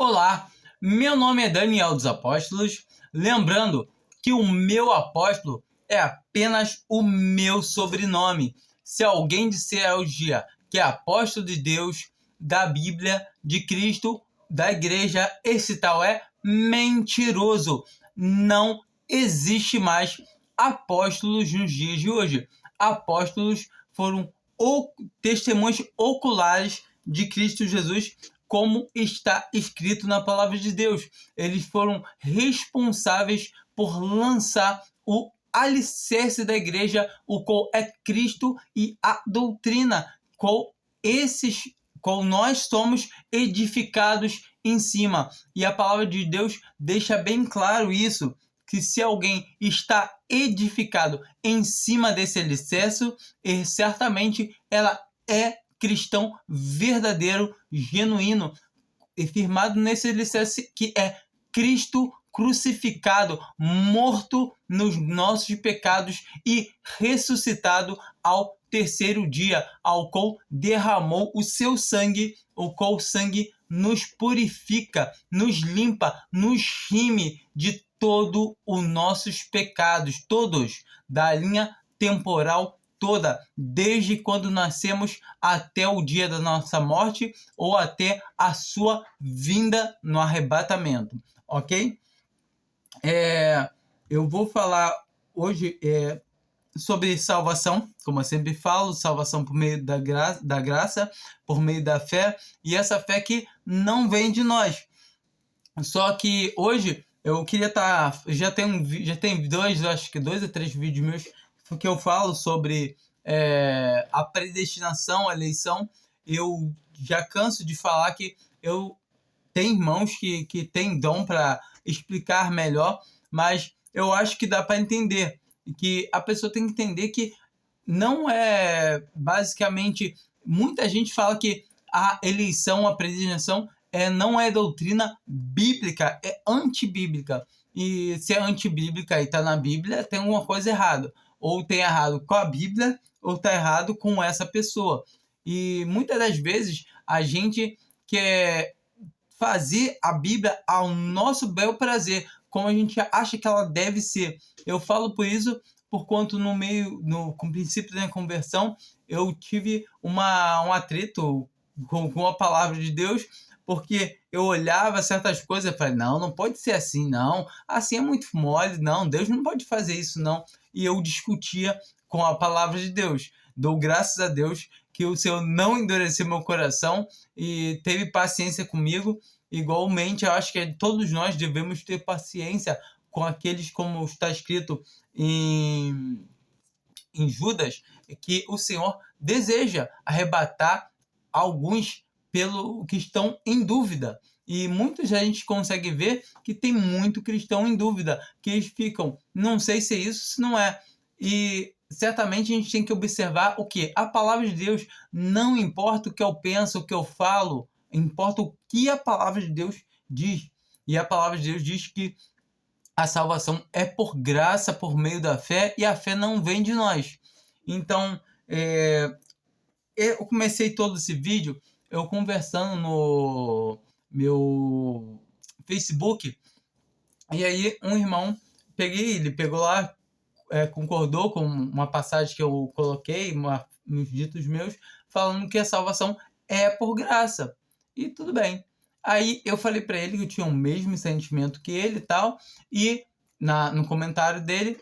Olá, meu nome é Daniel dos Apóstolos. Lembrando que o meu apóstolo é apenas o meu sobrenome. Se alguém disser hoje dia que é apóstolo de Deus, da Bíblia, de Cristo, da igreja, esse tal é mentiroso. Não existe mais apóstolos nos dias de hoje. Apóstolos foram testemunhas oculares de Cristo Jesus, como está escrito na palavra de Deus. Eles foram responsáveis por lançar o alicerce da igreja, o qual é Cristo e a doutrina, qual nós somos edificados em cima. E a palavra de Deus deixa bem claro isso, que se alguém está edificado em cima desse alicerce, certamente ela é cristão verdadeiro, genuíno, e firmado nesse alicerce que é Cristo crucificado, morto nos nossos pecados e ressuscitado ao terceiro dia, ao qual derramou o seu sangue, o qual sangue nos purifica, nos limpa, nos rime de todos os nossos pecados, todos, da linha temporal toda, desde quando nascemos até o dia da nossa morte ou até a sua vinda no arrebatamento, ok? Eu vou falar hoje sobre salvação, como eu sempre falo, salvação por meio da graça, por meio da fé, e essa fé que não vem de nós. Só que hoje eu queria já tem dois ou três vídeos meus que eu falo sobre a predestinação, a eleição. Eu já canso de falar que eu tenho irmãos que têm dom para explicar melhor, mas eu acho que dá para entender, que a pessoa tem que entender que não é basicamente... Muita gente fala que a eleição, a predestinação não é doutrina bíblica, é antibíblica. E se é antibíblica e está na Bíblia, tem alguma coisa errada. Ou tem errado com a Bíblia, ou está errado com essa pessoa. E muitas das vezes a gente quer fazer a Bíblia ao nosso bel prazer, como a gente acha que ela deve ser. Eu falo por isso, por quanto com o princípio da minha conversão, eu tive um atrito com a palavra de Deus, porque eu olhava certas coisas e falei, não pode ser assim, não. Assim é muito mole, não. Deus não pode fazer isso, não. E eu discutia com a palavra de Deus. Dou graças a Deus que o Senhor não endureceu meu coração e teve paciência comigo. Igualmente, eu acho que todos nós devemos ter paciência com aqueles, como está escrito em Judas, que o Senhor deseja arrebatar alguns pelo que estão em dúvida. E muitos a gente consegue ver que tem muito cristão em dúvida, que eles ficam, não sei se é isso, se não é. E certamente a gente tem que observar o que? A palavra de Deus, não importa o que eu penso, o que eu falo, importa o que a palavra de Deus diz. E a palavra de Deus diz que a salvação é por graça, por meio da fé, e a fé não vem de nós. Então, eu comecei todo esse vídeo eu conversando no meu Facebook, e aí um irmão, ele pegou lá, concordou com uma passagem que eu coloquei, nos ditos meus, falando que a salvação é por graça. E tudo bem. Aí eu falei para ele que eu tinha o mesmo sentimento que ele e tal, e no comentário dele,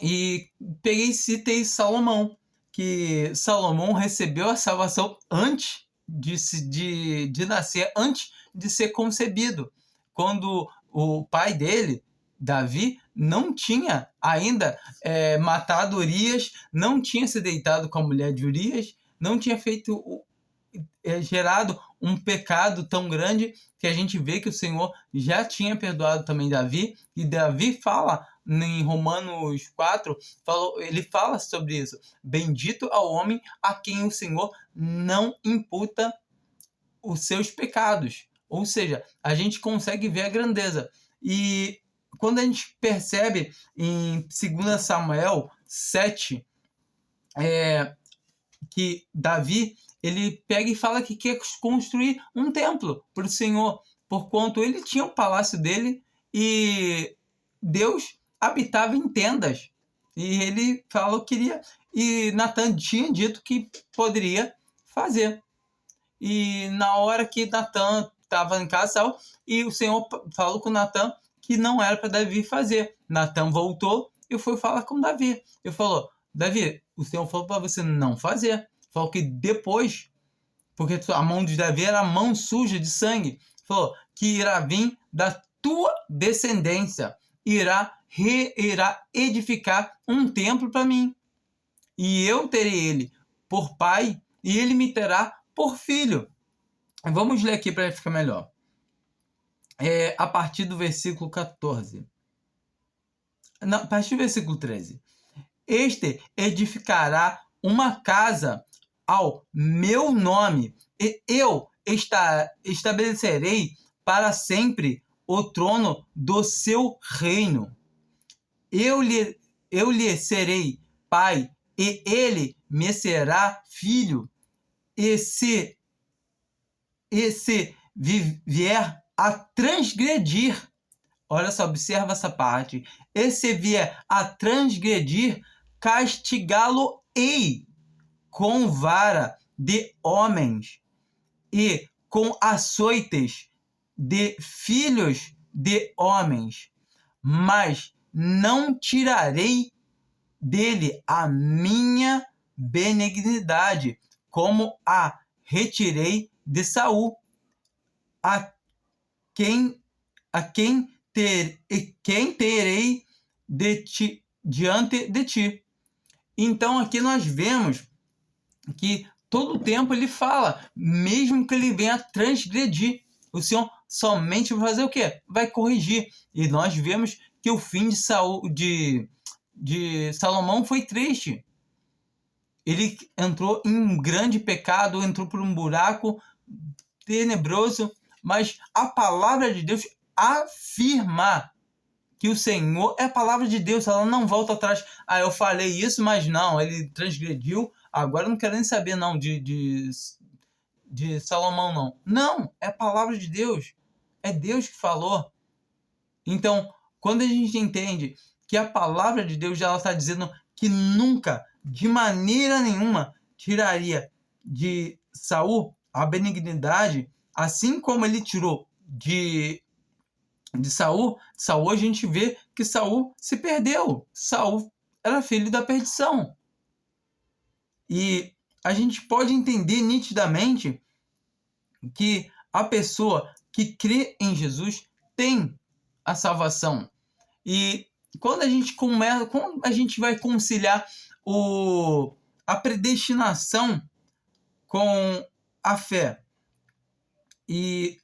e peguei e citei Salomão, que Salomão recebeu a salvação antes de nascer, antes de ser concebido, quando o pai dele, Davi, não tinha ainda matado Urias, não tinha se deitado com a mulher de Urias, não tinha gerado um pecado tão grande, que a gente vê que o Senhor já tinha perdoado também Davi, e Davi fala em Romanos 4, ele fala sobre isso. Bendito ao homem a quem o Senhor não imputa os seus pecados. Ou seja, a gente consegue ver a grandeza. E quando a gente percebe em 2 Samuel 7, que Davi, ele pega e fala que quer construir um templo para o Senhor. porquanto ele tinha o palácio dele e Deus habitava em tendas. E ele falou que queria, e Natan tinha dito que poderia fazer. E na hora que Natan estava em casa, e o Senhor falou com Natan que não era para Davi fazer. Natan voltou e foi falar com Davi. Ele falou: Davi, o Senhor falou para você não fazer. Falou que depois, porque a mão de Davi era a mão suja de sangue, falou que irá vir da tua descendência, irá edificar um templo para mim. E eu terei ele por pai e ele me terá por filho. Vamos ler aqui para ficar melhor. A partir do versículo 14. Não, a partir do versículo 13. Este edificará uma casa ao meu nome, e eu estabelecerei para sempre o trono do seu reino. Eu lhe serei pai, e ele me será filho. E se vier a transgredir, olha só, observa essa parte. E se vier a transgredir, castigá-lo-ei com vara de homens e com açoites de filhos de homens, mas não tirarei dele a minha benignidade, como a retirei de Saul, a quem terei diante de ti. Então aqui nós vemos que todo o tempo ele fala, mesmo que ele venha transgredir, o Senhor somente vai fazer o quê? Vai corrigir. E nós vemos que o fim de Salomão foi triste. Ele entrou em um grande pecado, entrou por um buraco tenebroso, mas a palavra de Deus afirma que o Senhor é a palavra de Deus, ela não volta atrás. Eu falei isso, mas não, ele transgrediu, agora eu não quero nem saber não de Salomão não. Não, é a palavra de Deus, é Deus que falou. Então, quando a gente entende que a palavra de Deus ela está dizendo que nunca, de maneira nenhuma, tiraria de Saul a benignidade, assim como ele tirou de Saul, a gente vê que Saul se perdeu. Saul era filho da perdição. E a gente pode entender nitidamente que a pessoa que crê em Jesus tem a salvação. E quando a gente vai conciliar a predestinação com a fé, e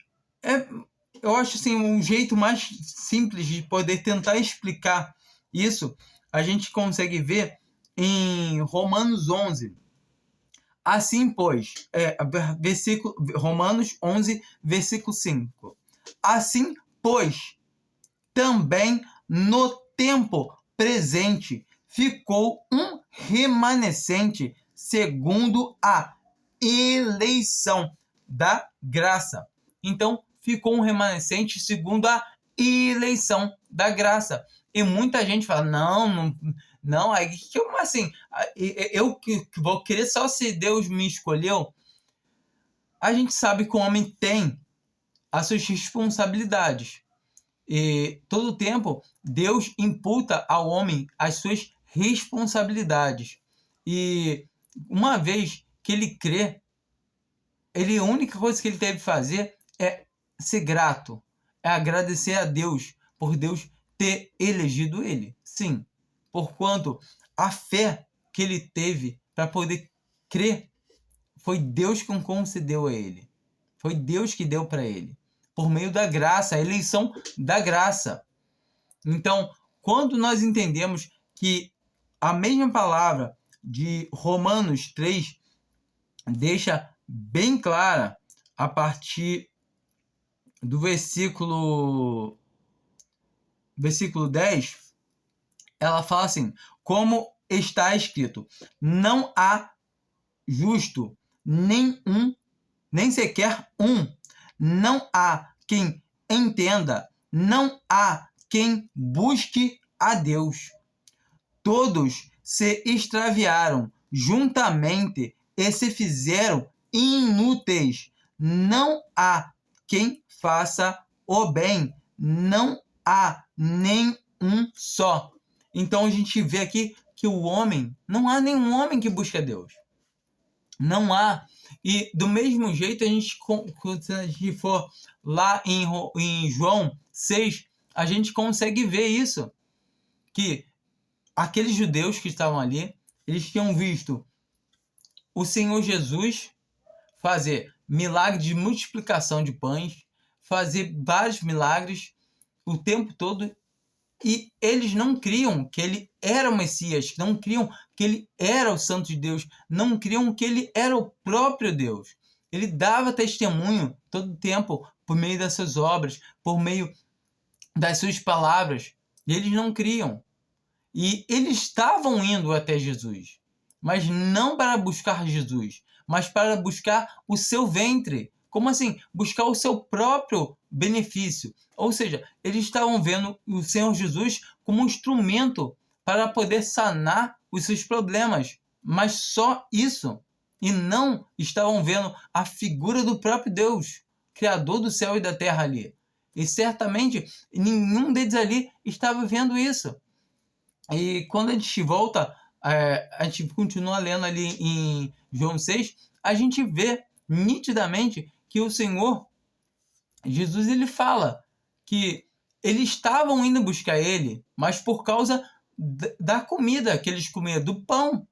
eu acho assim, um jeito mais simples de poder tentar explicar isso, a gente consegue ver em Romanos 11. Assim, pois, Romanos 11, versículo 5. Assim, pois, também no tempo presente ficou um remanescente segundo a eleição da graça. Então, ficou um remanescente segundo a eleição da graça. E muita gente fala, não, aí como assim? Eu que vou querer só se Deus me escolheu? A gente sabe que o homem tem as suas responsabilidades. E todo o tempo, Deus imputa ao homem as suas responsabilidades. E uma vez que ele crê, a única coisa que ele deve fazer é ser grato, é agradecer a Deus por Deus ter elegido ele. Sim, porquanto a fé que ele teve para poder crer foi Deus que concedeu a ele. Foi Deus que deu para ele, por meio da graça, a eleição da graça. Então, quando nós entendemos que a mesma palavra de Romanos 3 deixa bem clara a partir do versículo 10, ela fala assim, como está escrito, não há justo nem sequer um, não há quem entenda, não há quem busque a Deus. Todos se extraviaram juntamente e se fizeram inúteis. Não há quem faça o bem, não há nem um só. Então a gente vê aqui que o homem, não há nenhum homem que busque a Deus. Não há. E do mesmo jeito, se a gente for lá em João 6, a gente consegue ver isso. Que aqueles judeus que estavam ali, eles tinham visto o Senhor Jesus fazer milagre de multiplicação de pães, fazer vários milagres o tempo todo, e eles não criam que ele era o Messias, não criam que ele era o Santo de Deus, não criam que ele era o próprio Deus. Ele dava testemunho todo o tempo por meio das suas obras, por meio das suas palavras, e eles não criam. E eles estavam indo até Jesus, mas não para buscar Jesus, mas para buscar o seu ventre. Como assim? Buscar o seu próprio benefício. Ou seja, eles estavam vendo o Senhor Jesus como um instrumento para poder sanar os seus problemas. Mas só isso. E não estavam vendo a figura do próprio Deus, Criador do céu e da terra ali. E certamente nenhum deles ali estava vendo isso. E quando a gente volta, a gente continua lendo ali em João 6, a gente vê nitidamente que o Senhor Jesus, ele fala que eles estavam indo buscar ele, mas por causa da comida que eles comiam, do pão.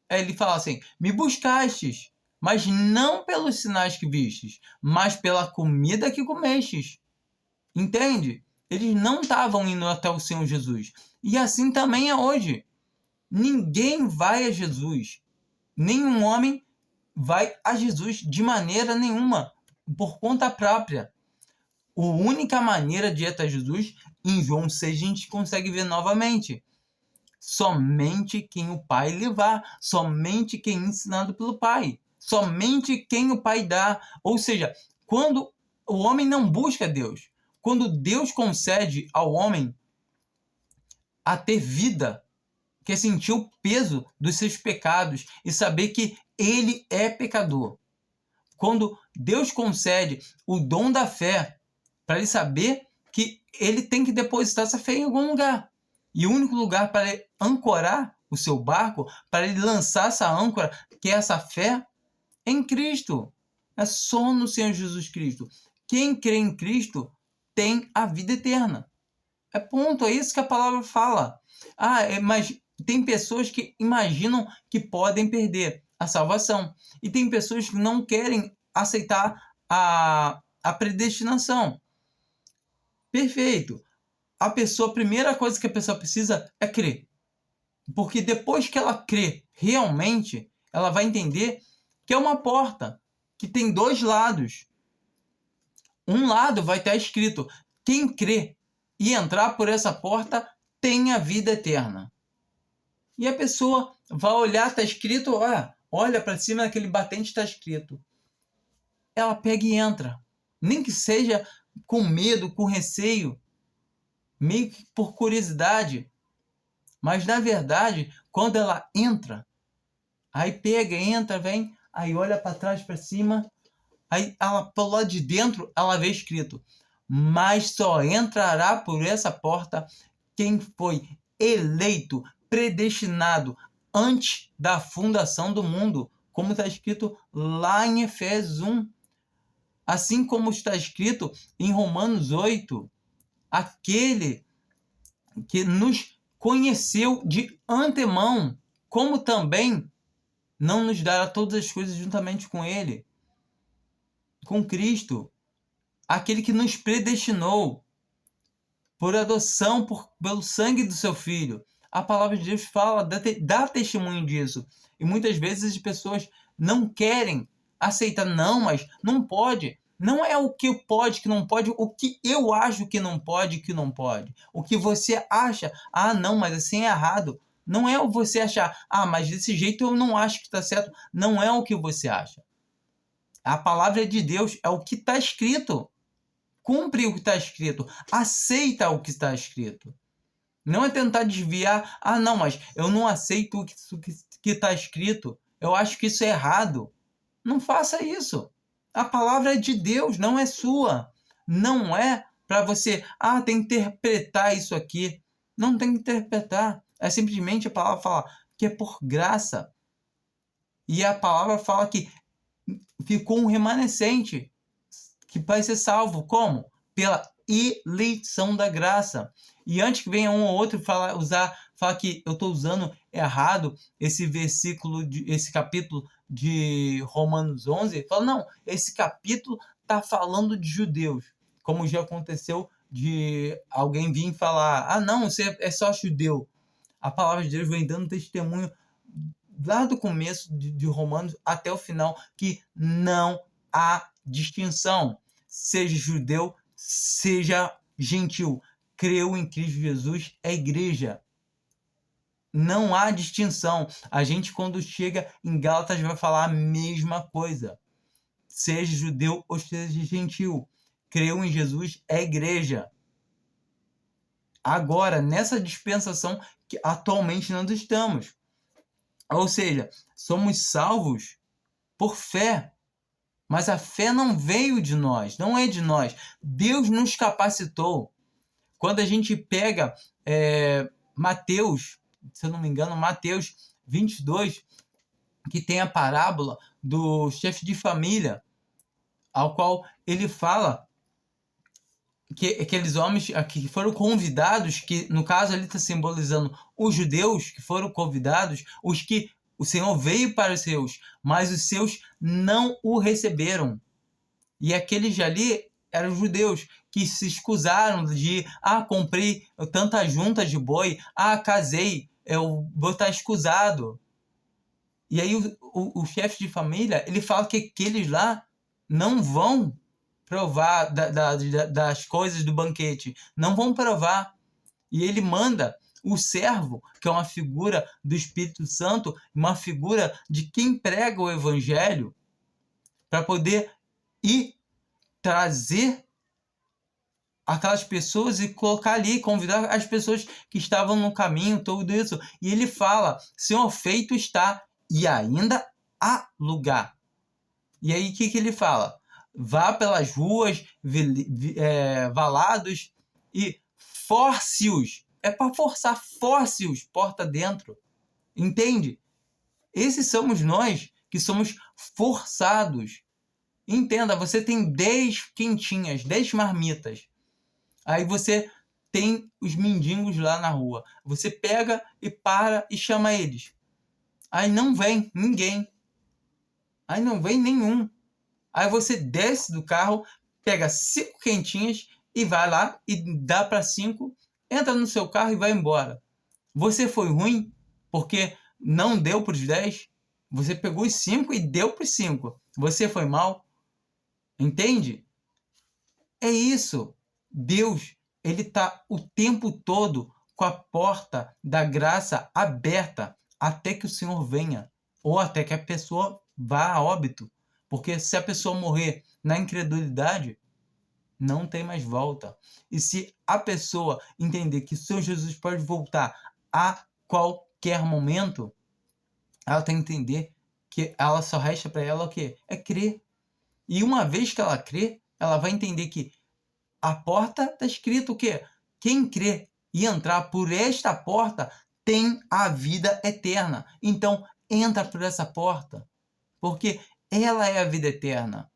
Ele fala assim: me buscastes, mas não pelos sinais que vistes, mas pela comida que comestes. Entende? Eles não estavam indo até o Senhor Jesus. E assim também é hoje. Ninguém vai a Jesus. Nenhum homem vai a Jesus de maneira nenhuma, por conta própria. A única maneira de ir até Jesus, em João 6, a gente consegue ver novamente. Somente quem o Pai levar, somente quem é ensinado pelo Pai, somente quem o Pai dá. Ou seja, quando o homem não busca Deus, quando Deus concede ao homem a ter vida, que é sentir o peso dos seus pecados e saber que ele é pecador. Quando Deus concede o dom da fé, para ele saber que ele tem que depositar essa fé em algum lugar. E o único lugar para ele ancorar o seu barco, para ele lançar essa âncora, que é essa fé, é em Cristo. É só no Senhor Jesus Cristo. Quem crê em Cristo tem a vida eterna. É ponto, é isso que a palavra fala. Mas tem pessoas que imaginam que podem perder a salvação. E tem pessoas que não querem aceitar a predestinação. Perfeito. A primeira coisa que a pessoa precisa é crer. Porque depois que ela crê realmente, ela vai entender que é uma porta que tem dois lados. Um lado vai estar escrito: quem crê e entrar por essa porta tem a vida eterna. E a pessoa vai olhar, está escrito, olha para cima daquele batente, está escrito. Ela pega e entra. Nem que seja com medo, com receio, meio que por curiosidade. Mas, na verdade, quando ela entra, aí pega, entra, vem, aí olha para trás, para cima, aí ela, pelo lado de dentro, ela vê escrito: mas só entrará por essa porta quem foi eleito, predestinado antes da fundação do mundo, como está escrito lá em Efésios 1. Assim como está escrito em Romanos 8, aquele que nos conheceu de antemão, como também não nos dará todas as coisas juntamente com ele, com Cristo, aquele que nos predestinou por adoção pelo sangue do seu Filho. A palavra de Deus fala, dá testemunho disso. E muitas vezes as pessoas não querem aceitar. Não, mas não pode. Não é o que pode, que não pode, o que eu acho que não pode, que não pode. O que você acha, não, mas assim é errado. Não é o você achar, mas desse jeito eu não acho que está certo. Não é o que você acha. A palavra de Deus é o que está escrito. cumpre o que está escrito, aceita o que está escrito. Não é tentar desviar, não, mas eu não aceito o que está escrito, eu acho que isso é errado. Não faça isso. A palavra é de Deus, não é sua. Não é para você, tem que interpretar isso aqui. Não tem que interpretar. É simplesmente a palavra fala que é por graça. E a palavra fala que ficou um remanescente que vai ser salvo. Como? Pela eleição da graça. E antes que venha um ou outro falar que eu estou usando errado esse versículo, esse capítulo de Romanos 11, fala, não, esse capítulo está falando de judeus. Como já aconteceu de alguém vir falar, não, você é só judeu. A palavra de Deus vem dando testemunho lá do começo de Romanos até o final, que não há distinção. Seja judeu, seja gentil. Creu em Cristo Jesus, é igreja. Não há distinção. A gente, quando chega em Gálatas, vai falar a mesma coisa. Seja judeu ou seja gentil. Creu em Jesus, é igreja. Agora, nessa dispensação que atualmente nós estamos. Ou seja, somos salvos por fé. Mas a fé não veio de nós, não é de nós. Deus nos capacitou. Quando a gente pega Mateus, se eu não me engano, Mateus 22, que tem a parábola do chefe de família, ao qual ele fala que aqueles homens que foram convidados, que no caso ali está simbolizando os judeus que foram convidados, os que o Senhor veio para os seus, mas os seus não o receberam. E aqueles ali eram judeus que se escusaram de comprei tantas juntas de boi, casei, eu vou estar escusado. E aí o chefe de família, ele fala que aqueles lá não vão provar das coisas do banquete, não vão provar. E ele manda o servo, que é uma figura do Espírito Santo, uma figura de quem prega o evangelho, para poder ir trazer aquelas pessoas e colocar ali, convidar as pessoas que estavam no caminho, tudo isso. E ele fala, Senhor, feito está, e ainda há lugar. E aí o que ele fala? Vá pelas ruas, valados e force-os. É para forçar, force-os porta dentro. Entende? Esses somos nós que somos forçados. Entenda, você tem 10 quentinhas, 10 marmitas. Aí você tem os mendigos lá na rua. Você pega e para e chama eles. Aí não vem ninguém. Aí não vem nenhum. Aí você desce do carro, pega 5 quentinhas e vai lá e dá para 5, entra no seu carro e vai embora. Você foi ruim porque não deu para os 10. Você pegou os 5 e deu para os 5. Você foi mal. Entende? É isso. Deus, ele está o tempo todo com a porta da graça aberta até que o Senhor venha. Ou até que a pessoa vá a óbito. Porque se a pessoa morrer na incredulidade, não tem mais volta. E se a pessoa entender que o Senhor Jesus pode voltar a qualquer momento, ela tem que entender que ela só resta para ela o quê? É crer. E uma vez que ela crê, ela vai entender que a porta está escrito o quê? Quem crê e entrar por esta porta tem a vida eterna. Então, entra por essa porta. Porque ela é a vida eterna.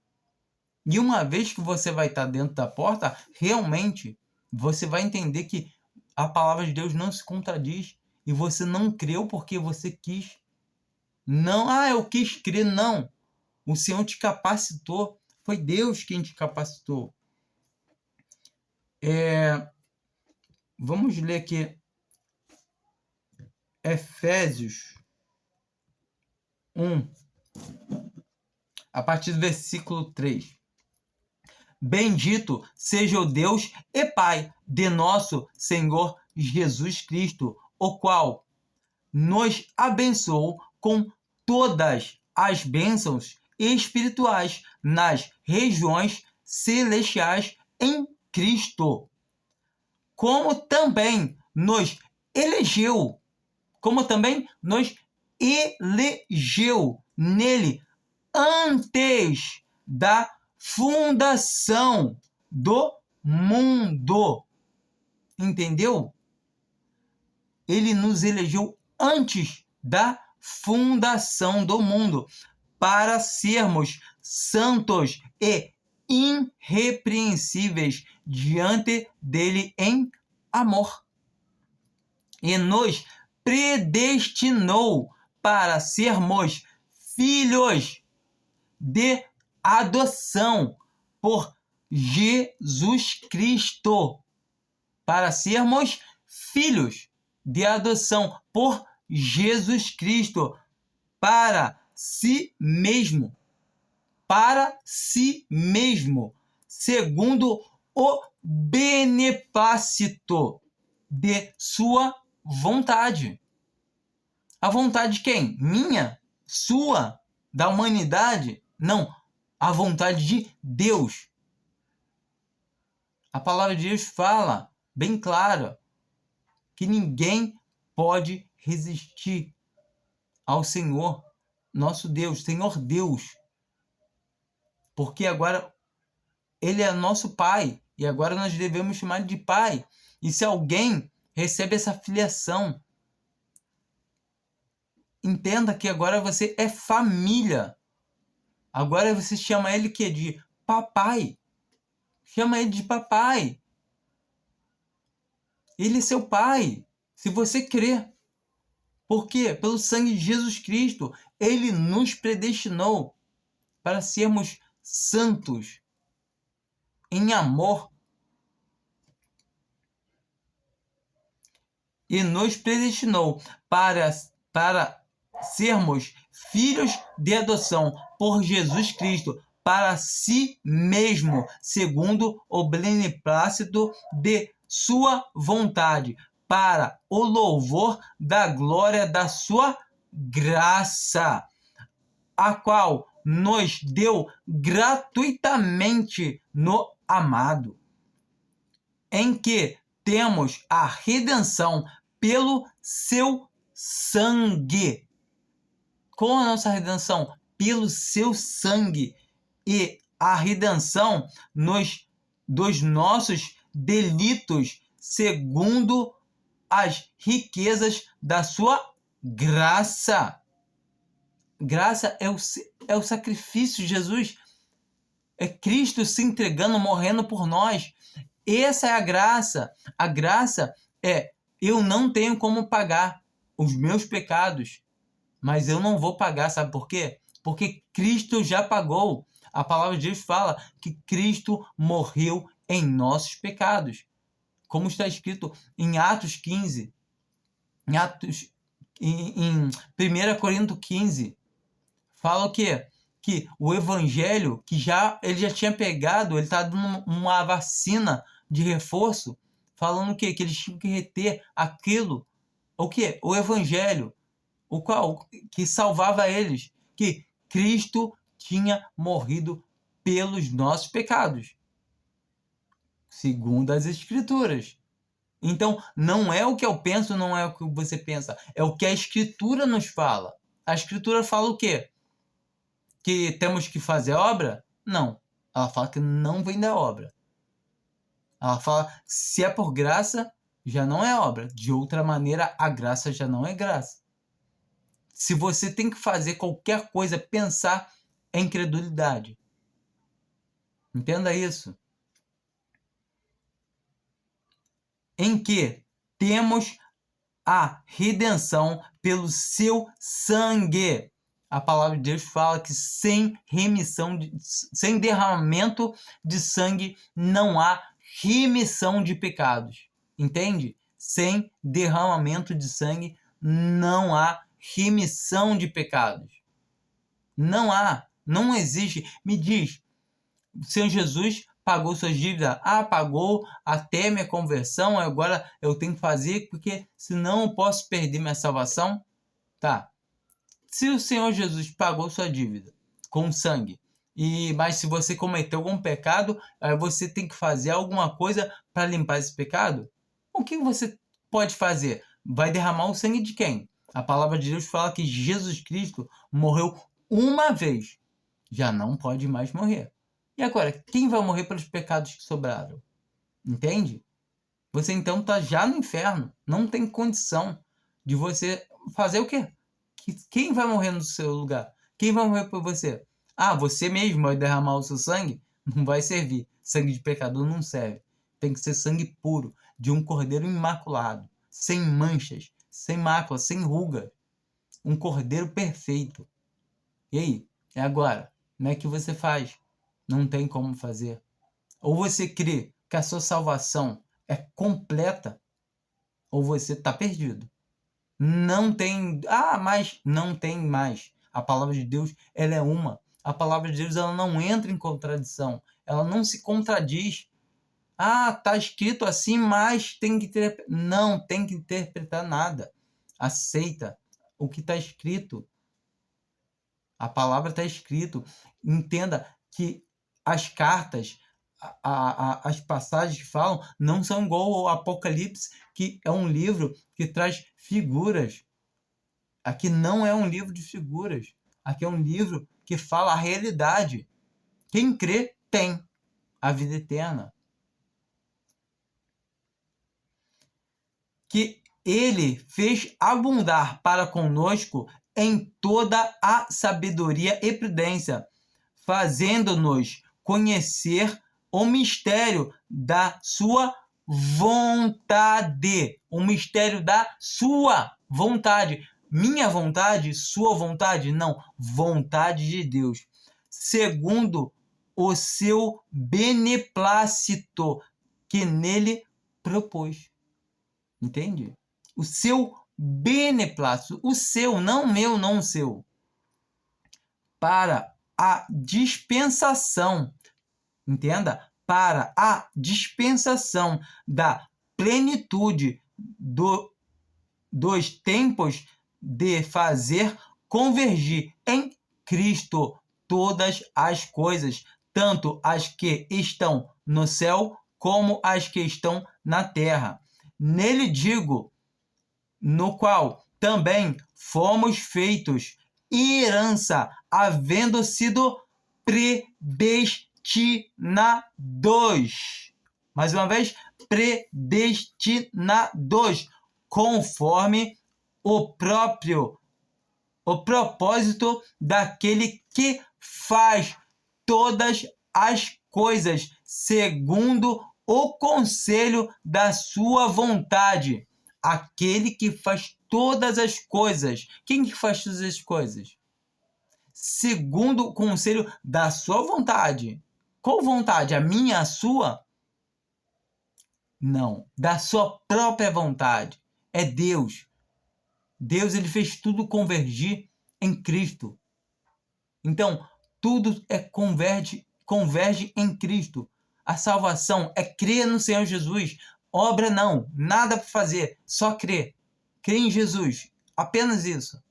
E uma vez que você vai estar dentro da porta, realmente você vai entender que a palavra de Deus não se contradiz. E você não creu porque você quis. Não, eu quis crer, não. O Senhor te capacitou. Foi Deus quem te capacitou. Vamos ler aqui Efésios 1, a partir do versículo 3. Bendito seja o Deus e Pai de nosso Senhor Jesus Cristo, o qual nos abençoou com todas as bênçãos espirituais nas regiões celestiais em Cristo, como também nos elegeu nele antes da fundação do mundo. Entendeu? Ele nos elegeu antes da fundação do mundo para sermos santos e irrepreensíveis diante dele em amor. E nos predestinou para sermos filhos de adoção por Jesus Cristo. Para sermos filhos de adoção por Jesus Cristo, para si mesmo, segundo o beneplácito de sua vontade. A vontade de quem? Minha? Sua? Da humanidade? Não, a vontade de Deus. A palavra de Deus fala bem claro que ninguém pode resistir ao Senhor, nosso Deus, Senhor Deus. Porque agora Ele é nosso Pai, e agora nós devemos chamar Ele de Pai. E se alguém recebe essa filiação, entenda que agora você é família. Agora você chama Ele que de papai. Chama Ele de papai. Ele é seu pai, se você crer. Por quê? Pelo sangue de Jesus Cristo, Ele nos predestinou para sermos santos em amor. E nos predestinou para sermos filhos de adoção por Jesus Cristo, para si mesmo, segundo o beneplácito de sua vontade, para o louvor da glória da sua graça, a qual nos deu gratuitamente no amado, em que temos a redenção pelo seu sangue. Com a nossa redenção pelo seu sangue e a redenção dos nossos delitos, segundo as riquezas da sua graça. Graça é o sacrifício de Jesus. É Cristo se entregando, morrendo por nós. Essa é a graça. A graça é: eu não tenho como pagar os meus pecados, mas eu não vou pagar. Sabe por quê? Porque Cristo já pagou. A palavra de Deus fala que Cristo morreu em nossos pecados. Como está escrito em Atos 15, em 1 Coríntios 15, fala o quê? Que o evangelho, que ele já tinha pegado, ele está dando uma vacina de reforço, falando o quê? Que eles tinham que reter aquilo, o quê? O evangelho, o qual que salvava eles, que Cristo tinha morrido pelos nossos pecados, segundo as Escrituras. Então, não é o que eu penso, não é o que você pensa, é o que a Escritura nos fala. A Escritura fala o quê? Que temos que fazer obra? Não. Ela fala que não vem da obra. Ela fala, se é por graça, já não é obra. De outra maneira, a graça já não é graça. Se você tem que fazer qualquer coisa, pensar, é incredulidade. Entenda isso. Em que temos a redenção pelo seu sangue. A palavra de Deus fala que sem derramamento de sangue não há remissão de pecados. Entende? Sem derramamento de sangue não há remissão de pecados. Não há, não existe. Me diz, o Senhor Jesus pagou suas dívidas? Pagou até minha conversão, agora eu tenho que fazer, porque senão eu posso perder minha salvação? Tá. Se o Senhor Jesus pagou sua dívida com sangue, Mas se você cometeu algum pecado, aí você tem que fazer alguma coisa para limpar esse pecado. O que você pode fazer? Vai derramar o sangue de quem? A palavra de Deus fala que Jesus Cristo morreu uma vez. Já não pode mais morrer. E agora, quem vai morrer pelos pecados que sobraram? Entende? Você então está já no inferno. Não tem condição de você fazer o quê? Quem vai morrer no seu lugar? Quem vai morrer por você? Ah, você mesmo vai derramar o seu sangue? Não vai servir. Sangue de pecador não serve. Tem que ser sangue puro, de um cordeiro imaculado, sem manchas, sem mácula, sem ruga. Um cordeiro perfeito. E aí? É agora? Como é que você faz? Não tem como fazer. Ou você crê que a sua salvação é completa, ou você está perdido. Não tem... mas não tem mais. A palavra de Deus, ela é uma. A palavra de Deus, ela não entra em contradição. Ela não se contradiz. Tá escrito assim, mas tem que ter... Não tem que interpretar nada. Aceita o que está escrito. A palavra está escrito. Entenda que as cartas, as passagens que falam, não são igual ao Apocalipse, que é um livro que traz figuras. Aqui não é um livro de figuras. Aqui é um livro que fala a realidade. Quem crê tem a vida eterna. Que ele fez abundar para conosco em toda a sabedoria e prudência, fazendo-nos conhecer o mistério da sua vontade. O mistério da sua vontade. Minha vontade, sua vontade? Não. Vontade de Deus. Segundo o seu beneplácito que nele propôs. Entende? O seu beneplácito. O seu, não o meu, não o seu. Para a dispensação. Entenda? Para a dispensação da plenitude dos tempos, de fazer convergir em Cristo todas as coisas, tanto as que estão no céu como as que estão na terra. Nele digo, no qual também fomos feitos herança, havendo sido predestinados. Mais uma vez, predestinados, conforme o propósito daquele que faz todas as coisas segundo o conselho da sua vontade. Aquele que faz todas as coisas. Quem que faz todas as coisas? Segundo o conselho da sua vontade. Qual vontade? A minha, a sua? Não. Da sua própria vontade. É Deus. Deus, ele fez tudo convergir em Cristo. Então, tudo converge em Cristo. A salvação é crer no Senhor Jesus. Obra não, nada para fazer, só crer. Crer em Jesus, apenas isso.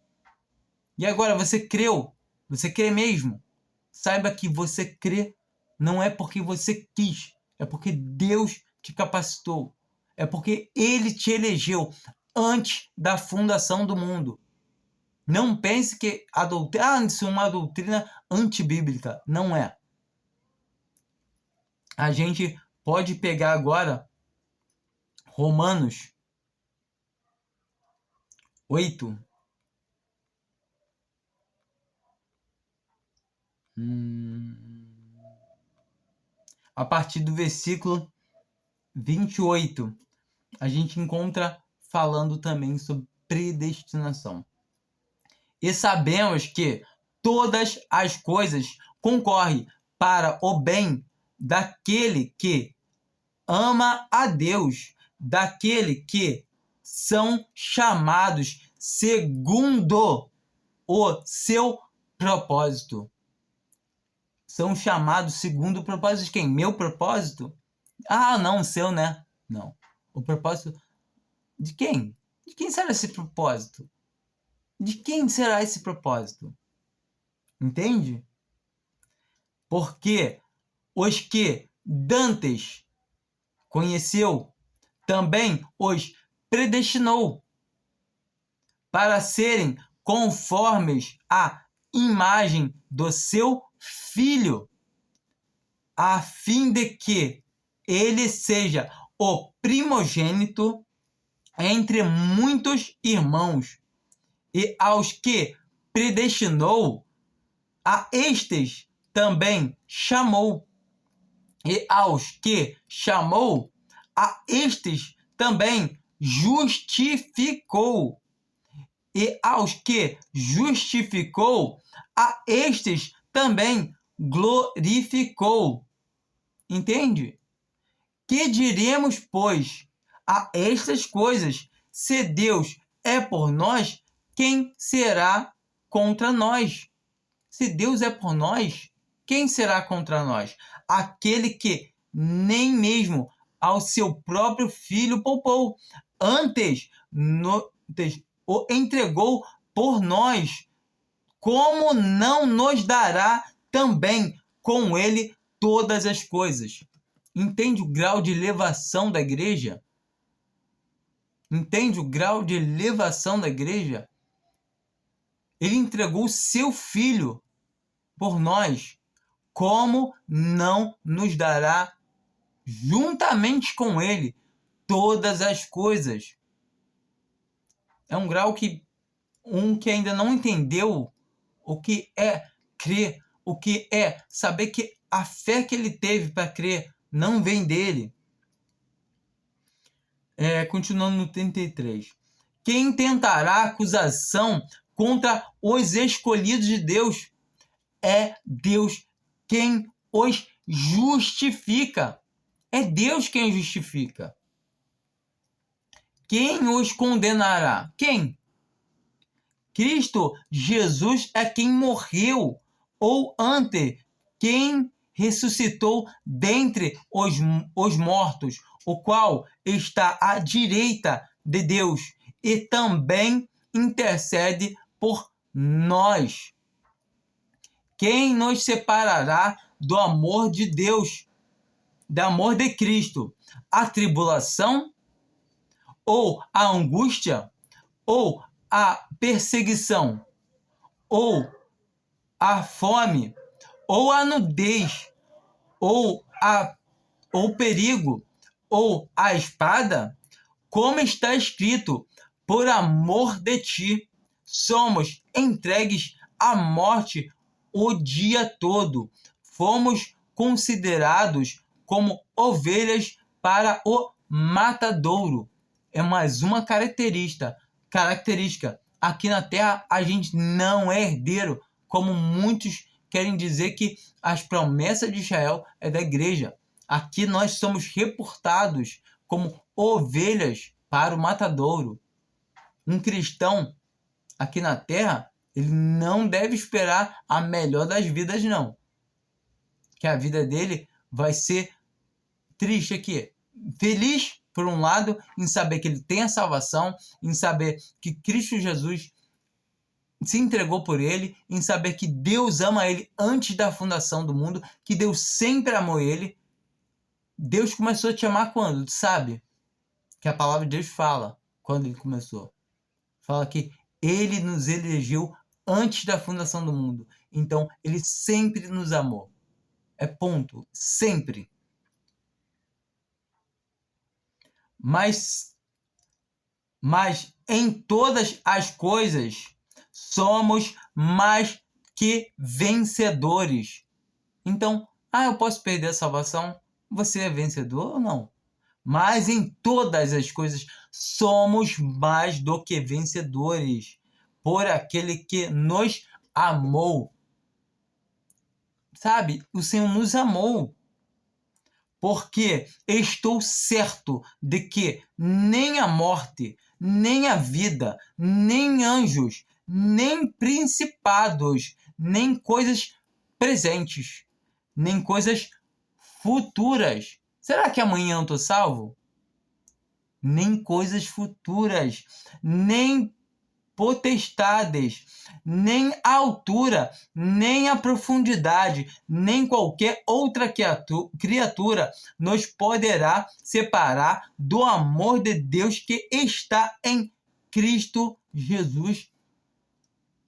E agora, você creu? Você crê mesmo? Saiba que você crê não é porque você quis, é porque Deus te capacitou. É porque Ele te elegeu antes da fundação do mundo. Não pense que isso é uma doutrina antibíblica. Não é. A gente pode pegar agora Romanos 8. A partir do versículo 28, a gente encontra falando também sobre predestinação. E sabemos que todas as coisas concorrem para o bem daquele que ama a Deus, daquele que são chamados segundo o seu propósito. São chamados segundo o propósito de quem? Meu propósito? Não, o seu, né? Não. O propósito de quem? De quem será esse propósito? De quem será esse propósito? Entende? Porque os que dantes conheceu, também os predestinou para serem conformes à imagem do seu Filho, a fim de que ele seja o primogênito entre muitos irmãos. E aos que predestinou, a estes também chamou. E aos que chamou, a estes também justificou. E aos que justificou, a estes também glorificou. Entende? Que diremos, pois, a estas coisas? Se Deus é por nós, quem será contra nós? Se Deus é por nós, quem será contra nós? Aquele que nem mesmo ao seu próprio Filho poupou, antes o entregou por nós, como não nos dará também com ele todas as coisas? Entende o grau de elevação da igreja? Entende o grau de elevação da igreja? Ele entregou o seu Filho por nós. Como não nos dará juntamente com ele todas as coisas? É um grau que que ainda não entendeu o que é crer, o que é saber que a fé que ele teve para crer não vem dele. Continuando no 33. Quem tentará acusação contra os escolhidos de Deus? É Deus quem os justifica. É Deus quem os justifica. Quem os condenará? Quem? Cristo Jesus é quem morreu, ou antes, quem ressuscitou dentre os mortos, o qual está à direita de Deus e também intercede por nós. Quem nos separará do amor de Deus, do amor de Cristo? A tribulação? Ou a angústia? Ou a perseguição? Ou a fome? Ou a nudez? Ou o perigo? Ou a espada? Como está escrito, por amor de ti, somos entregues à morte o dia todo. Fomos considerados como ovelhas para o matadouro. É mais uma característica. Aqui na Terra, a gente não é herdeiro, como muitos querem dizer que as promessas de Israel é da igreja. Aqui nós somos reportados como ovelhas para o matadouro. Um cristão aqui na Terra, ele não deve esperar a melhor das vidas, não. Que a vida dele vai ser triste aqui. Feliz, por um lado, em saber que ele tem a salvação, em saber que Cristo Jesus se entregou por ele, em saber que Deus ama ele antes da fundação do mundo, que Deus sempre amou ele. Deus começou a te amar quando? Sabe? Que a palavra de Deus fala quando ele começou. Fala que ele nos elegeu antes da fundação do mundo. Então, ele sempre nos amou. É ponto. Sempre. Mas em todas as coisas somos mais que vencedores. Então, eu posso perder a salvação? Você é vencedor ou não? Mas em todas as coisas somos mais do que vencedores por aquele que nos amou. Sabe? O Senhor nos amou. Porque estou certo de que nem a morte, nem a vida, nem anjos, nem principados, nem coisas presentes, nem coisas futuras. Será que amanhã eu estou salvo? Nem coisas futuras, nem potestades, nem a altura, nem a profundidade, nem qualquer outra criatura nos poderá separar do amor de Deus que está em Cristo Jesus,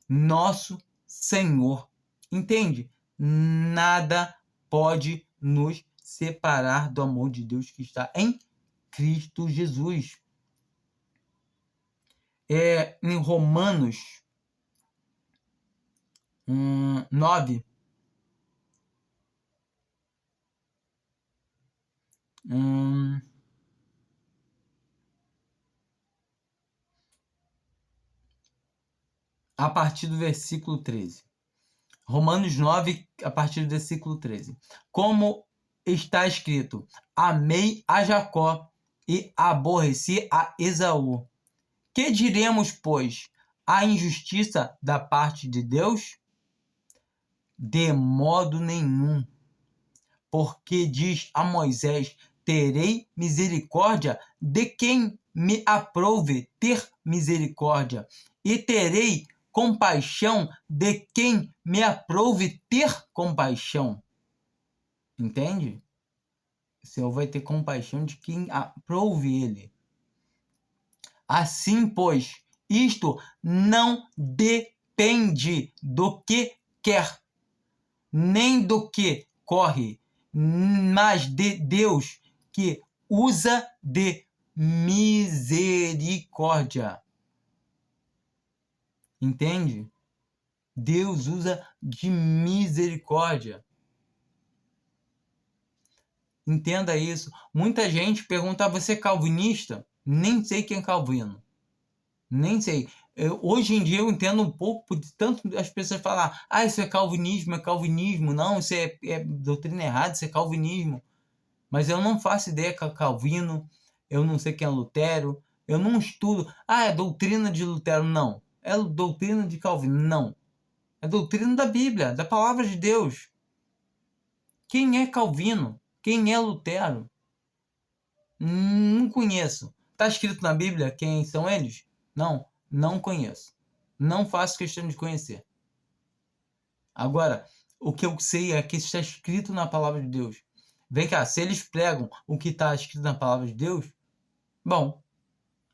nosso Senhor. Entende? Nada pode nos separar do amor de Deus que está em Cristo Jesus. Em Romanos 9, a partir do versículo 13. Romanos 9, a partir do versículo 13. Como está escrito: amei a Jacó e aborreci a Esaú. Que diremos, pois? A injustiça da parte de Deus? De modo nenhum. Porque diz a Moisés: terei misericórdia de quem me aprouve ter misericórdia, e terei compaixão de quem me aprouve ter compaixão. Entende? O Senhor vai ter compaixão de quem aprouve ele. Assim, pois, isto não depende do que quer, nem do que corre, mas de Deus, que usa de misericórdia. Entende? Deus usa de misericórdia. Entenda isso. Muita gente pergunta: você é calvinista? Nem sei quem é Calvino. Nem sei. Hoje em dia eu entendo um pouco de tanto as pessoas falar: isso é calvinismo, é calvinismo. Não, isso é doutrina errada, isso é calvinismo. Mas eu não faço ideia que é Calvino, eu não sei quem é Lutero, eu não estudo. É doutrina de Lutero. Não. É doutrina de Calvino. Não. É doutrina da Bíblia, da palavra de Deus. Quem é Calvino? Quem é Lutero? Não conheço. Está escrito na Bíblia quem são eles? Não conheço. Não faço questão de conhecer. Agora, o que eu sei é que está escrito na palavra de Deus. Vem cá, se eles pregam o que está escrito na palavra de Deus, bom,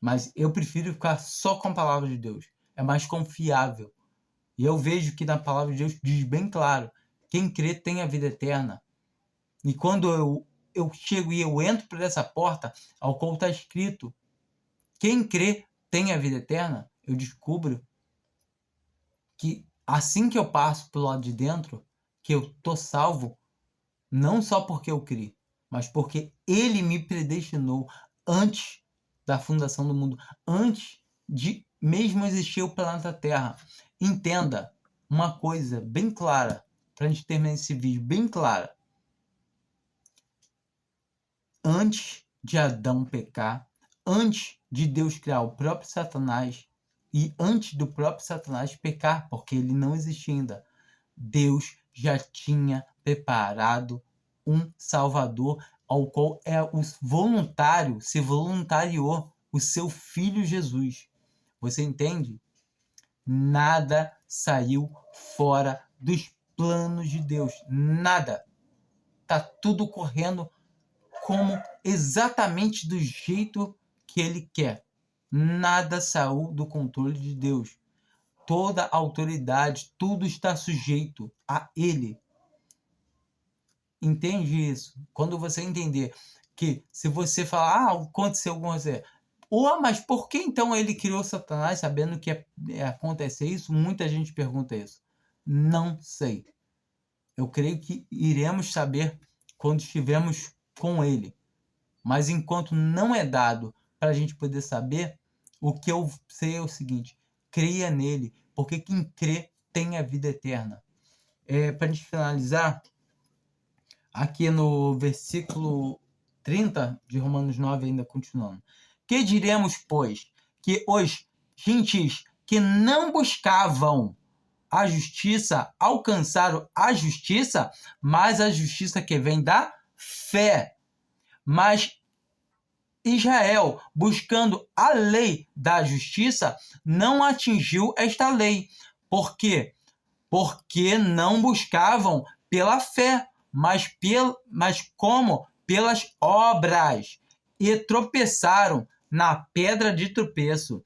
mas eu prefiro ficar só com a palavra de Deus. É mais confiável. E eu vejo que na palavra de Deus diz bem claro: quem crê tem a vida eterna. E quando eu chego e eu entro por essa porta, ao qual está escrito: quem crê tem a vida eterna, eu descubro que assim que eu passo pelo lado de dentro, que eu tô salvo, não só porque eu criei, mas porque Ele me predestinou antes da fundação do mundo, antes de mesmo existir o planeta Terra. Entenda uma coisa bem clara, para a gente terminar esse vídeo bem clara. Antes de Adão pecar, antes de Deus criar o próprio Satanás e antes do próprio Satanás pecar, porque ele não existia ainda, Deus já tinha preparado um Salvador, ao qual se voluntariou o seu Filho Jesus. Você entende? Nada saiu fora dos planos de Deus. Nada. Tá tudo correndo como exatamente do jeito que Ele quer. Nada saiu do controle de Deus. Toda a autoridade, tudo está sujeito a Ele. Entende isso? Quando você entender que se você falar, aconteceu com você, mas por que então ele criou Satanás sabendo que ia acontecer isso? Muita gente pergunta isso. Não sei. Eu creio que iremos saber quando estivermos com ele. Mas enquanto não é dado para a gente poder saber, o que eu sei é o seguinte: creia nele, porque quem crê tem a vida eterna. Para a gente finalizar, aqui no versículo 30 de Romanos 9, ainda continuando. Que diremos, pois? Que os gentios que não buscavam a justiça alcançaram a justiça, mas a justiça que vem da fé. Mas Israel, buscando a lei da justiça, não atingiu esta lei. Por quê? Porque não buscavam pela fé, mas como pelas obras, e tropeçaram na pedra de tropeço.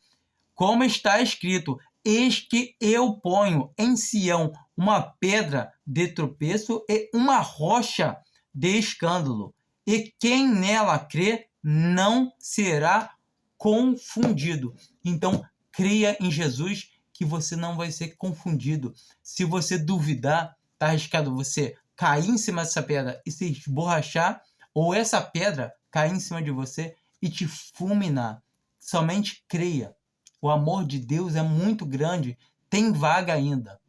Como está escrito: eis que eu ponho em Sião uma pedra de tropeço e uma rocha de escândalo, e quem nela crê não será confundido. Então, creia em Jesus, que você não vai ser confundido. Se você duvidar, está arriscado você cair em cima dessa pedra e se esborrachar, ou essa pedra cair em cima de você e te fulminar. Somente creia. O amor de Deus é muito grande, tem vaga ainda.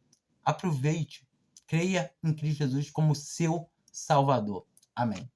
Aproveite. Creia em Cristo Jesus como seu Salvador. Amém.